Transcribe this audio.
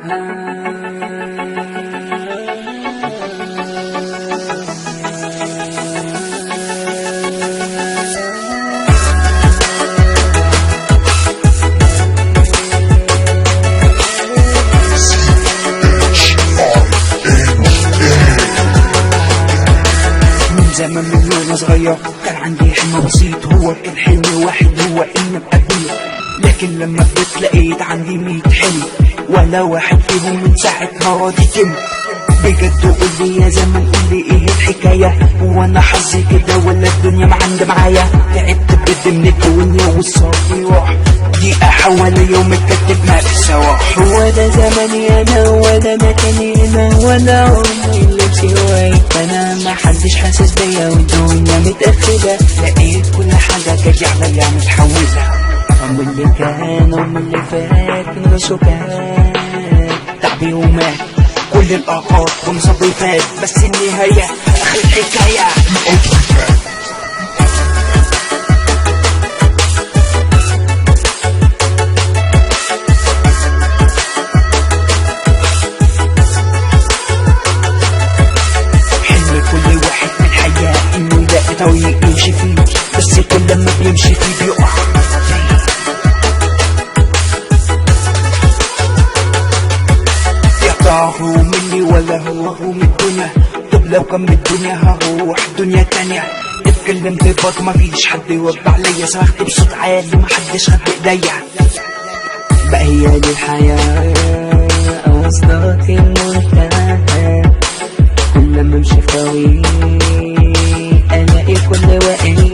زمان من وانا صغير كان عندي حلم بسيط، هو كان حلم واحد، هو ان ابقى كبير. لكن لما كبرت لقيت عندي 100 حلم، ولا واحد فيهم من ساعتها راضي يتم. بجد قول لي يا زمان، قول لي ايه الحكايه؟ هو انا حظي كده ولا الدنيا ما عندي معايا؟ تعبت بجد من الدنيا والصافي راح، دقيقه حوالي يوم اتكتب ما في سواح. هو ده زماني انا ولا مكاني هنا ولا عمري اللي بسواي، فانا ما حدش حاسس بيا والدنيا متقفله. لقيت كل حاجه كانت عليا متحوله، ام اللي كان ام اللي فات من راسه كان تعبي ومات كل الآخر ومصابي فات، بس النهاية آخر الحكاية. حلم كل واحد من الحياة إنه يلاقي طريق يمشي فيه، بس كل ما بيمشي فيه بيقع. هو مني ولا هو من الدنيا؟ طب لو كان من الدنيا هروح دنيا تانية. اتكلمت ببط مفيش حد يرد عليا، صرخت بصوت عالي محدش خد بايديا. بقى هي دي الحياة وصلت المنتهى، كل ما امشي في طريق الاقي كل واقف